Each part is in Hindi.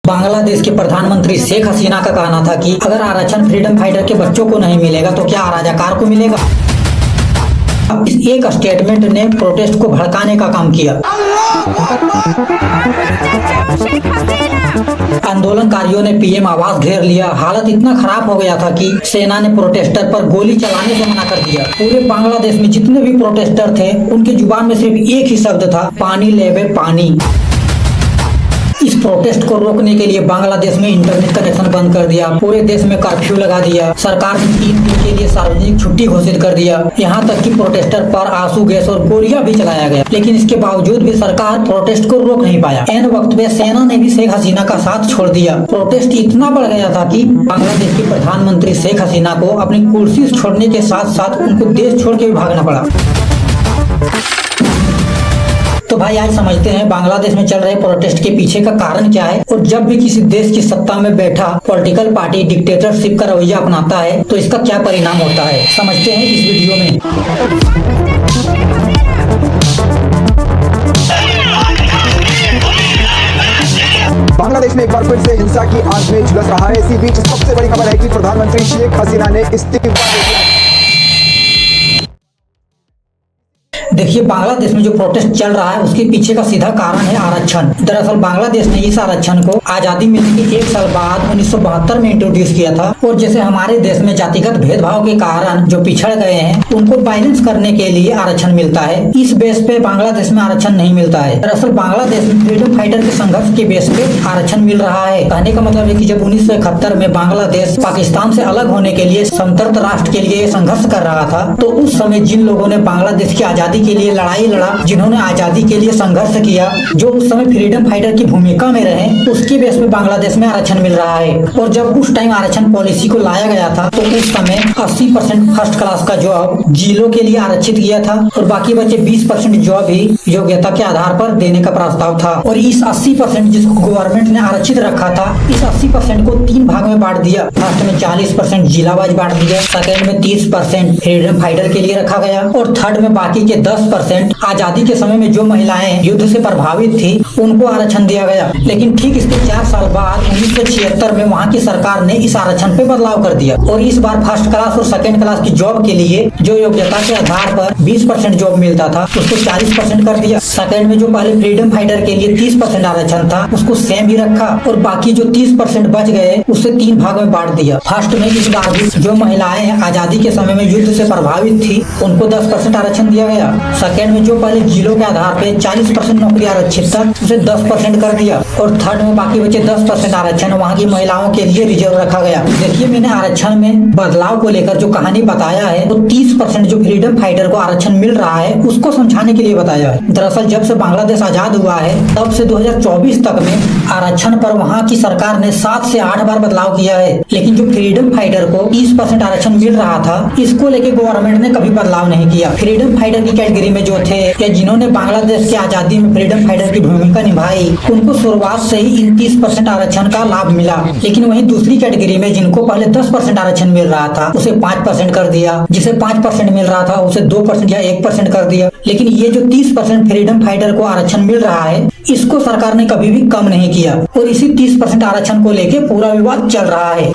बांग्लादेश के प्रधानमंत्री शेख हसीना का कहना था कि अगर आरक्षण फ्रीडम फाइटर के बच्चों को नहीं मिलेगा तो क्या राजाकार को मिलेगा। इस एक स्टेटमेंट ने प्रोटेस्ट को भड़काने का काम किया। आंदोलनकारियों ने पीएम आवास घेर लिया। हालत इतना खराब हो गया था कि सेना ने प्रोटेस्टर पर गोली चलाने से मना कर दिया। पूरे बांग्लादेश में जितने भी प्रोटेस्टर थे उनकी जुबान में सिर्फ एक ही शब्द था, पानी लेवे पानी। इस प्रोटेस्ट को रोकने के लिए बांग्लादेश में इंटरनेट कनेक्शन बंद कर दिया, पूरे देश में कर्फ्यू लगा दिया, सरकार ने 3 दिन के लिए सार्वजनिक छुट्टी घोषित कर दिया। यहाँ तक कि प्रोटेस्टर पर आंसू गैस और गोलियां भी चलाया गया, लेकिन इसके बावजूद भी सरकार प्रोटेस्ट को रोक नहीं पाया। ऐन वक्त में सेना ने भी शेख हसीना का साथ छोड़ दिया। प्रोटेस्ट इतना बढ़ गया था कि बांग्लादेश के प्रधानमंत्री शेख हसीना को अपनी कुर्सी छोड़ने के साथ साथ उनको देश छोड़ के भी भागना पड़ा। तो भाई आज समझते हैं बांग्लादेश में चल रहे प्रोटेस्ट के पीछे का कारण क्या है, और जब भी किसी देश की सत्ता में बैठा पॉलिटिकल पार्टी डिक्टेटरशिप का रवैया अपनाता है तो इसका क्या परिणाम होता है, समझते हैं इस वीडियो में। बांग्लादेश में एक बार फिर से हिंसा की आग में झुलस रहा है। इसी बीच सबसे बड़ी खबर है कि प्रधानमंत्री शेख हसीना ने इस्तीफा दे दिया। देखिए बांग्लादेश में जो प्रोटेस्ट चल रहा है उसके पीछे का सीधा कारण है आरक्षण। दरअसल बांग्लादेश ने इस आरक्षण को आजादी मिलने के 1 साल बाद 1972 में इंट्रोड्यूस किया था, और जैसे हमारे देश में जातिगत भेदभाव के कारण जो पिछड़ गए हैं उनको बैलेंस करने के लिए आरक्षण मिलता है। इस बेस पे बांग्लादेश में आरक्षण नहीं मिलता है। दरअसल बांग्लादेश में फ्रीडम फाइटर के संघर्ष के बेस पे आरक्षण मिल रहा है। कहने का मतलब है कि जब 1971 में बांग्लादेश पाकिस्तान से अलग होने के लिए स्वतंत्र राष्ट्र के लिए संघर्ष कर रहा था, तो उस समय जिन लोगों ने बांग्लादेश की आजादी के लिए लड़ाई लड़ा, जिन्होंने आजादी के लिए संघर्ष किया, जो उस समय फ्रीडम फाइटर की भूमिका में रहे, उसके बेस पे बांग्लादेश में आरक्षण मिल रहा है। और जब उस टाइम आरक्षण पॉलिसी को लाया गया था तो उस समय 80% फर्स्ट क्लास का जॉब जिलों के लिए आरक्षित किया था, और बाकी बचे 20% जॉब ही योग्यता के आधार पर देने का प्रस्ताव था। और इस 80% जिसको गवर्नमेंट ने आरक्षित रखा था, इस 80% को 3 भाग में बांट दिया। फर्स्ट में 40% जिला वाइज बांट दिया, सेकेंड में 30% फ्रीडम फाइटर के लिए रखा गया, और थर्ड में बाकी के 10% आजादी के समय में जो महिलाएं युद्ध से प्रभावित थी उनको आरक्षण दिया गया। लेकिन ठीक इसके 4 साल बाद 1976 में वहाँ की सरकार ने इस आरक्षण पे बदलाव कर दिया, और इस बार फर्स्ट क्लास और सेकंड क्लास की जॉब के लिए जो योग्यता के आधार पर 20% जॉब मिलता था उसको 40% कर दिया। सेकंड में जो पहले फ्रीडम फाइटर के लिए 30% आरक्षण था उसको सेम ही रखा, और बाकी जो 30% बच गए उससे 3 भाग में बांट दिया। फर्स्ट में इस बार भी जो महिलाएं आजादी के समय में युद्ध से प्रभावित थी उनको 10% आरक्षण दिया गया। सेकंड में जो पहले जिलों के आधार पे 40% नौकरी आरक्षित था उसे 10% कर दिया, और थर्ड में बाकी बचे 10% आरक्षण वहाँ की महिलाओं के लिए रिजर्व रखा गया। देखिए मैंने आरक्षण में बदलाव को लेकर जो कहानी बताया है तो 30% जो फ्रीडम फाइटर को आरक्षण मिल रहा है उसको समझाने के लिए बताया है। दरअसल जब से बांग्लादेश आजाद हुआ है तब से 2024 तक में आरक्षण पर वहाँ की सरकार ने 7 से 8 बार बदलाव किया है, लेकिन जो फ्रीडम फाइटर को 30% आरक्षण मिल रहा था इसको लेके गवर्नमेंट ने कभी बदलाव नहीं किया। फ्रीडम फाइटर की कैटेगरी में जो थे या जिन्होंने बांग्लादेश की आजादी में फ्रीडम फाइटर की भूमिका निभाई उनको शुरुआत से ही इन 30% आरक्षण का लाभ मिला, लेकिन वहीं दूसरी कैटेगरी में जिनको पहले 10% आरक्षण मिल रहा था उसे 5% कर दिया, जिसे 5% मिल रहा था उसे 2% या 1% कर दिया। लेकिन ये जो 30% फ्रीडम फाइटर को आरक्षण मिल रहा है इसको सरकार ने कभी भी कम नहीं किया, और इसी 30% आरक्षण को लेके पूरा विवाद चल रहा है।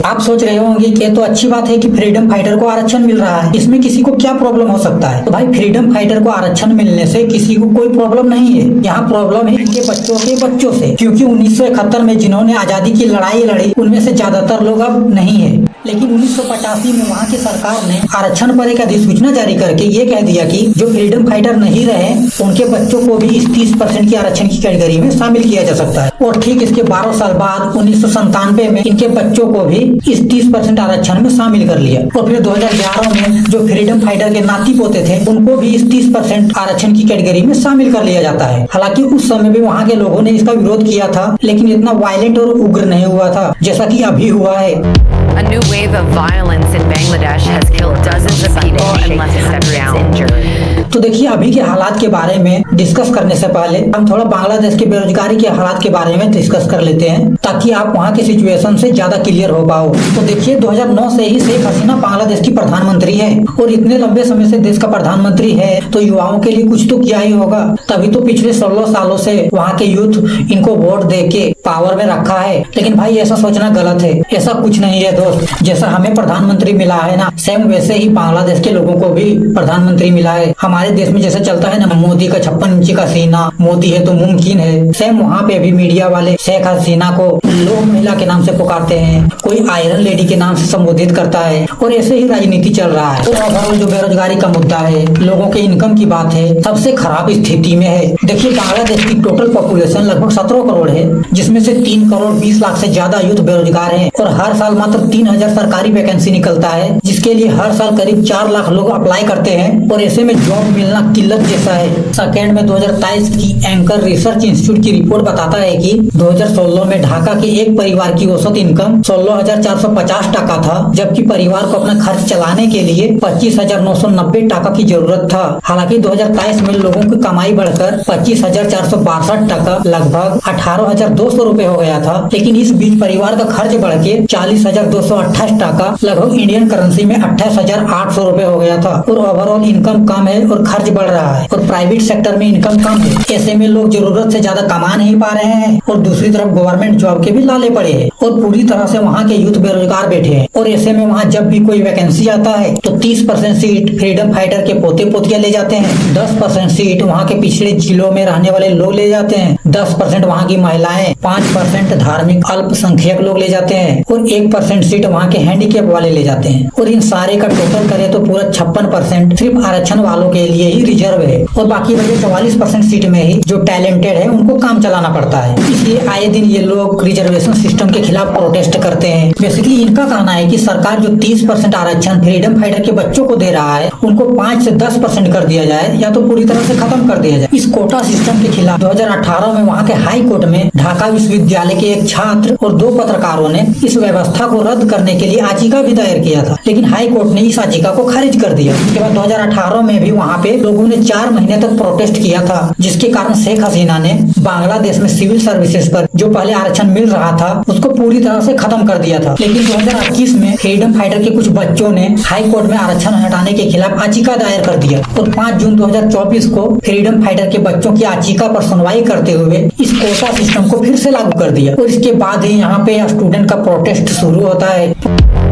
आप सोच रहे होंगे कि तो अच्छी बात है कि फ्रीडम फाइटर को आरक्षण मिल रहा है, इसमें किसी को क्या प्रॉब्लम हो सकता है। तो भाई फ्रीडम फाइटर को आरक्षण मिलने से किसी को कोई प्रॉब्लम नहीं है, यहाँ प्रॉब्लम है इनके बच्चों के बच्चों से, क्योंकि 1971 में जिन्होंने आजादी की लड़ाई लड़ी उनमें से ज्यादातर लोग अब नहीं है। लेकिन 1985 में वहाँ की सरकार ने आरक्षण पर एक अधिसूचना जारी करके ये कह दिया कि जो फ्रीडम फाइटर नहीं रहे उनके बच्चों को भी इस 30% की आरक्षण की कैटेगरी में शामिल किया जा सकता है। और ठीक इसके 12 साल बाद 1997 में इनके बच्चों को भी इस 30% आरक्षण में शामिल कर लिया, और फिर 2011 में जो फ्रीडम फाइटर के नाती पोते थे उनको भी इस 30% आरक्षण की कैटेगरी में शामिल कर लिया जाता है। हालांकि उस समय भी वहाँ के लोगों ने इसका विरोध किया था, लेकिन इतना वायलेंट और उग्र नहीं हुआ था जैसा कि अभी हुआ है। A new wave of violence in Bangladesh has killed dozens of people and left several injured. तो देखिए अभी के हालात के बारे में डिस्कस करने से पहले हम थोड़ा बांग्लादेश के बेरोजगारी के हालात के बारे में डिस्कस कर लेते हैं, ताकि आप वहाँ की सिचुएशन से ज्यादा क्लियर हो पाओ। तो देखिए 2009 से ही शेख हसीना बांग्लादेश की प्रधानमंत्री है, और इतने लंबे समय से देश का प्रधानमंत्री है तो युवाओं के लिए कुछ तो किया ही होगा, तभी तो पिछले 16 सालों से वहाँ के यूथ इनको वोट दे के पावर में रखा है। लेकिन भाई ऐसा सोचना गलत है, ऐसा कुछ नहीं है दोस्त। जैसा हमें प्रधानमंत्री मिला है ना, सेम वैसे ही बांग्लादेश के लोगों को भी प्रधानमंत्री मिला है। हमारे देश में जैसे चलता है ना, मोदी का 56 इंची का सीना, मोदी है तो मुमकिन है, सेम वहाँ पे भी मीडिया वाले शेख हसीना को लोक महिला के नाम से पुकारते हैं, कोई आयरन लेडी के नाम से संबोधित करता है, और ऐसे ही राजनीति चल रहा है। और ओवरऑल जो बेरोजगारी का मुद्दा है, लोगों के इनकम की बात है, सबसे खराब स्थिति में है। देखिए बांग्लादेश की टोटल पॉपुलेशन लगभग 17 करोड़ है, जिसमें से 3 करोड़ 20 लाख से ज्यादा यूथ बेरोजगार है, और हर साल मात्र 3000 सरकारी वैकेंसी निकलता है, जिसके लिए हर साल करीब 4 लाख लोग अप्लाई करते हैं, और ऐसे में जॉब मिलना किल्लत जैसा है। सेकेंड में 2023 की एंकर रिसर्च इंस्टीट्यूट की रिपोर्ट बताता है कि 2016 में ढाका के एक परिवार की औसत इनकम 16,450 टका था, जबकि परिवार को अपना खर्च चलाने के लिए 25,990 टका की जरूरत था। हालांकि 2023 में लोगों की कमाई बढ़कर 25,462 टका लगभग 18,200 रुपए हो गया था, लेकिन इस बीच परिवार का खर्च बढ़ के 40,228 टका लगभग इंडियन करेंसी में 28,800 रुपए हो गया था। और ओवरऑल इनकम कम है और खर्च बढ़ रहा है, और प्राइवेट सेक्टर में इनकम कम है। ऐसे में लोग जरूरत से ज्यादा कमा नहीं पा रहे हैं, और दूसरी तरफ गवर्नमेंट जॉब के भी लाले पड़े हैं, और पूरी तरह से वहाँ के यूथ बेरोजगार बैठे हैं। और ऐसे में वहाँ जब भी कोई वैकेंसी आता है तो 30% सीट फ्रीडम फाइटर के पोते पोतियां ले जाते हैं, 10% सीट वहाँ के पिछड़े जिलों में रहने वाले लोग ले जाते हैं, 10% वहाँ की महिलाएं, 5% धार्मिक अल्पसंख्यक लोग ले जाते हैं, और 1% सीट वहाँ के हैंडीकैप वाले ले जाते हैं। और इन सारे का टोटल करें तो पूरा 56% सिर्फ आरक्षण वालों के लिए ही रिजर्व है, और बाकी बचे 44% सीट में ही जो टैलेंटेड है उनको काम चलाना पड़ता है। इसलिए आए दिन ये लोग रिजर्वेशन सिस्टम के खिलाफ प्रोटेस्ट करते हैं। बेसिकली इनका कहना है कि सरकार जो 30% आरक्षण फ्रीडम फाइटर के बच्चों को दे रहा है, उनको 5 से 10% कर दिया जाए, या तो पूरी तरह से खत्म कर दिया जाए। इस कोटा सिस्टम के खिलाफ 2018 में वहाँ के हाई कोर्ट में ढाका विश्वविद्यालय के एक छात्र और 2 पत्रकारों ने इस व्यवस्था को रद्द करने के लिए याचिका भी दायर किया था, लेकिन हाई कोर्ट ने इस याचिका को खारिज कर दिया। उसके बाद 2018 में भी वहाँ पे लोगों ने 4 महीने तक प्रोटेस्ट किया था, जिसके कारण शेख हसीना ने बांग्लादेश में सिविल सर्विसेज पर जो पहले आरक्षण मिल रहा था उसको पूरी तरह से खत्म कर दिया था। लेकिन 2021 में फ्रीडम फाइटर के कुछ बच्चों ने हाई कोर्ट में आरक्षण हटाने के खिलाफ याचिका दायर कर दिया, और 5 जून 2024 को फ्रीडम फाइटर के बच्चों की याचिका पर सुनवाई करते हुए इस कोटा सिस्टम को फिर से लागू कर दिया, और इसके बाद ही यहाँ पे स्टूडेंट का प्रोटेस्ट शुरू होता है।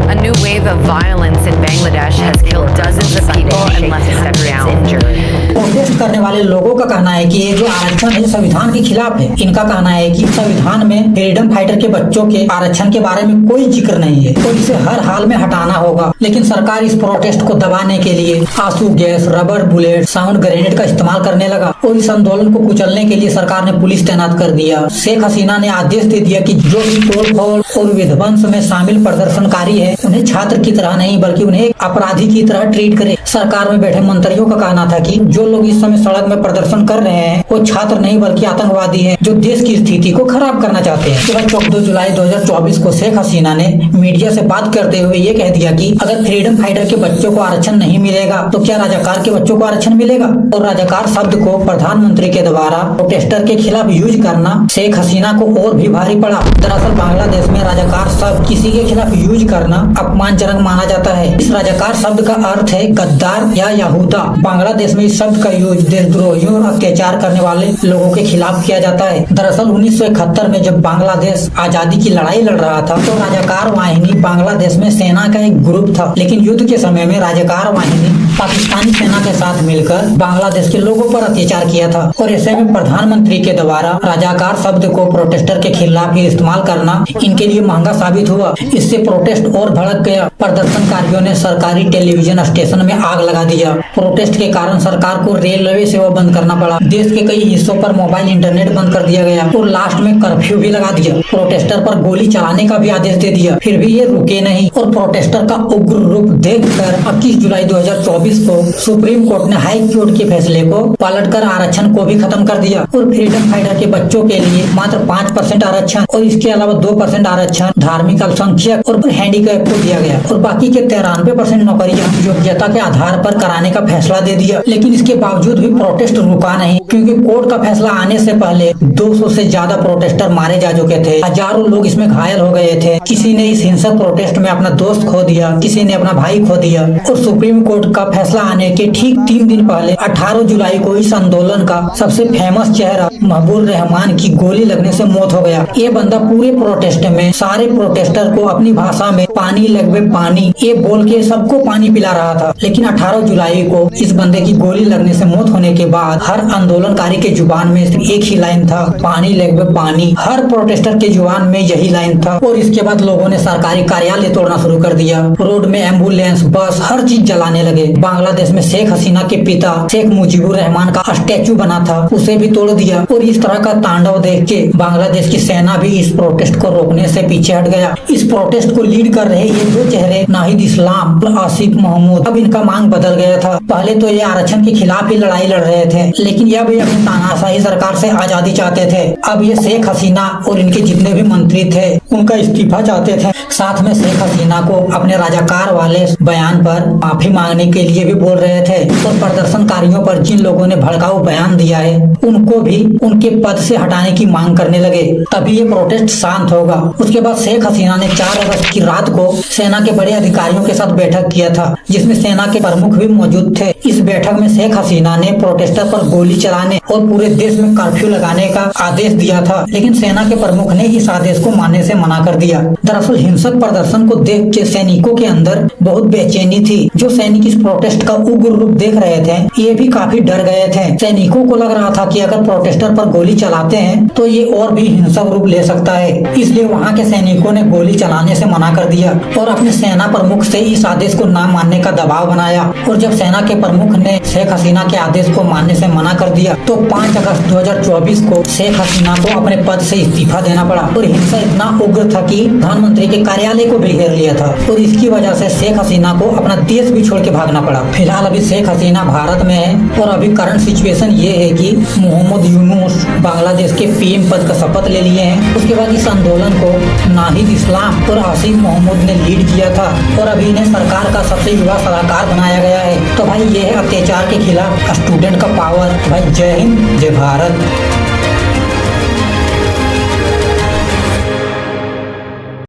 A new wave of violence in Bangladesh has killed dozens of people and left hundreds injured. Protest करने वाले लोगों का कहना है कि ये जो आरक्षण है संविधान के खिलाफ है। इनका कहना है कि संविधान में फ्रीडम फाइटर के बच्चों के आरक्षण के बारे में कोई जिक्र नहीं है, और इसे हर हाल में हटाना होगा। लेकिन सरकार इस प्रोटेस्ट को दबाने के लिए आंसू gas, rubber bullet, sound grenade का इस्तेमाल करने लगा, और इस आंदोलन को कुचलने के लिए सरकार ने पुलिस तैनात कर दिया। शेख हसीना ने आदेश दे दिया कि जो भी तोड़फोड़ और विध्वंस में शामिल प्रदर्शनकारी है उन्हें छात्र की तरह नहीं बल्कि उन्हें एक अपराधी की तरह ट्रीट करे। सरकार में बैठे मंत्रियों का कहना था कि जो लोग इस समय सड़क में प्रदर्शन कर रहे हैं वो छात्र नहीं बल्कि आतंकवादी हैं, जो देश की स्थिति को खराब करना चाहते हैं। 14 जुलाई 2024 को शेख हसीना ने मीडिया से बात करते हुए ये कह दिया कि अगर फ्रीडम फाइटर के बच्चों को आरक्षण नहीं मिलेगा तो क्या राजाकार के बच्चों को आरक्षण मिलेगा। और राजाकार शब्द को प्रधानमंत्री के द्वारा प्रोटेस्टर के खिलाफ यूज करना शेख हसीना को और भी भारी पड़ा। दरअसल बांग्लादेश में राजाकार शब्द किसी के खिलाफ यूज करना अपमानजनक माना जाता है। इस राजाकार शब्द का अर्थ है गद्दार या यहूदा। बांग्लादेश में इस शब्द का यूज देशद्रोहियों और अत्याचार करने वाले लोगों के खिलाफ किया जाता है। दरअसल 1971 में जब बांग्लादेश आजादी की लड़ाई लड़ रहा था तो राजाकार वाहिनी बांग्लादेश में सेना का एक ग्रुप था, लेकिन युद्ध के समय में राजाकार वाहिनी पाकिस्तानी सेना के साथ मिलकर बांग्लादेश के लोगों पर अत्याचार किया था। और ऐसे में प्रधानमंत्री के द्वारा राजाकार शब्द को प्रोटेस्टर के खिलाफ ही इस्तेमाल करना इनके लिए महंगा साबित हुआ। इससे प्रोटेस्ट और भड़क गया। प्रदर्शनकारियों ने सरकारी टेलीविजन स्टेशन में आग लगा दिया। प्रोटेस्ट के कारण सरकार को रेलवे सेवा बंद करना पड़ा। देश के कई हिस्सों पर मोबाइल इंटरनेट बंद कर दिया गया और लास्ट में कर्फ्यू भी लगा दिया। प्रोटेस्टर पर गोली चलाने का भी आदेश दे दिया। फिर भी ये रुके नहीं और प्रोटेस्टर का उग्र रूप देखकर 21 जुलाई 2024 2024 को सुप्रीम कोर्ट ने हाई कोर्ट के फैसले को पलटकर आरक्षण को भी खत्म कर दिया और फ्रीडम फाइटर के बच्चों के लिए मात्र 5% आरक्षण और इसके अलावा 2% आरक्षण धार्मिक अल्पसंख्यक और हैंडीकैप को दिया गया और बाकी के 93% नौकरियां योग्यता के आधार पर कराने का फैसला दे दिया। लेकिन इसके बावजूद भी प्रोटेस्ट रुका नहीं, क्योंकि कोर्ट का फैसला आने से पहले 200 से ज्यादा प्रोटेस्टर मारे जा चुके थे, हजारों लोग इसमें घायल हो गए थे। किसी ने इस हिंसक प्रोटेस्ट में अपना दोस्त खो दिया, किसी ने अपना भाई खो दिया। और सुप्रीम कोर्ट का फैसला आने के ठीक 3 दिन पहले 18 जुलाई को इस आंदोलन का सबसे फेमस चेहरा महबूब रहमान की गोली लगने से मौत हो गया। ये बंदा पूरे प्रोटेस्ट में सारे प्रोटेस्टर को अपनी भाषा में पानी लगवे पानी ये बोल के सबको पानी पिला रहा था। लेकिन 18 जुलाई को इस बंदे की गोली लगने से मौत होने के बाद हर आंदोलनकारी के जुबान में सिर्फ एक ही लाइन था, पानी लगवे पानी। हर प्रोटेस्टर के जुबान में यही लाइन था। और इसके बाद लोगों ने सरकारी कार्यालय तोड़ना शुरू कर दिया, रोड में एम्बुलेंस बस हर चीज जलाने लगे। बांग्लादेश में शेख हसीना के पिता शेख मुजीबुर रहमान का स्टैचू बना था, उसे भी तोड़ दिया। और इस तरह का तांडव देख के बांग्लादेश की सेना भी इस प्रोटेस्ट को रोकने से पीछे हट गया। इस प्रोटेस्ट को लीड कर रहे ये 2 चेहरे नाहिद इस्लाम और आसिफ महमूद, अब इनका मांग बदल गया था। पहले तो ये आरक्षण के खिलाफ ही लड़ाई लड़ रहे थे, लेकिन अब ये अपनी तानाशाही सरकार से आजादी चाहते थे। अब ये शेख हसीना और इनके जितने भी मंत्री थे उनका इस्तीफा चाहते थे। साथ में शेख हसीना को अपने राजाकार वाले बयान पर माफी मांगने के लिए भी बोल रहे थे। और प्रदर्शनकारियों पर जिन लोगों ने भड़काऊ बयान दिया है उनको भी उनके पद से हटाने की मांग करने लगे, तभी ये प्रोटेस्ट शांत होगा। उसके बाद शेख हसीना ने 4 अगस्त की रात को सेना के बड़े अधिकारियों के साथ बैठक किया था, जिसमें सेना के प्रमुख भी मौजूद थे। इस बैठक में शेख हसीना ने प्रोटेस्टर पर गोली चलाने और पूरे देश में कर्फ्यू लगाने का आदेश दिया था, लेकिन सेना के प्रमुख ने इस आदेश को मानने से मना कर दिया। दरअसल हिंसक प्रदर्शन को देख के सैनिकों के अंदर बहुत बेचैनी थी। जो सैनिक इस प्रोटेस्ट का उग्र रूप देख रहे थे ये भी काफी डर गए थे। सैनिकों को लग रहा था कि अगर प्रोटेस्टर पर गोली चलाते हैं तो ये और भी हिंसक रूप ले सकता है, इसलिए वहाँ के सैनिकों ने गोली चलाने से मना कर दिया और अपने सेना प्रमुख से इस आदेश को न मानने का दबाव बनाया। और जब सेना के प्रमुख ने शेख हसीना के आदेश को मानने से मना कर दिया तो 5 अगस्त 2024 को शेख हसीना को अपने पद से इस्तीफा देना पड़ा। और हिंसा इतना उग्र था कि प्रधानमंत्री के कार्यालय को भी घेर लिया था और इसकी वजह से शेख हसीना को अपना देश भी छोड़ के भागना पड़ा। फिलहाल अभी शेख हसीना भारत में है और अभी करंट सिचुएशन ये है कि मोहम्मद यूनुस बांग्लादेश के पीएम पद का शपथ ले लिए हैं। उसके बाद इस आंदोलन को नाहिद इस्लाम और आसिफ महमूद ने लीड किया था और अभी इन्हें सरकार का सबसे युवा सलाहकार बनाया गया है। तो भाई ये है अत्याचार के खिलाफ स्टूडेंट का पावर। भाई जय हिंद जय भारत।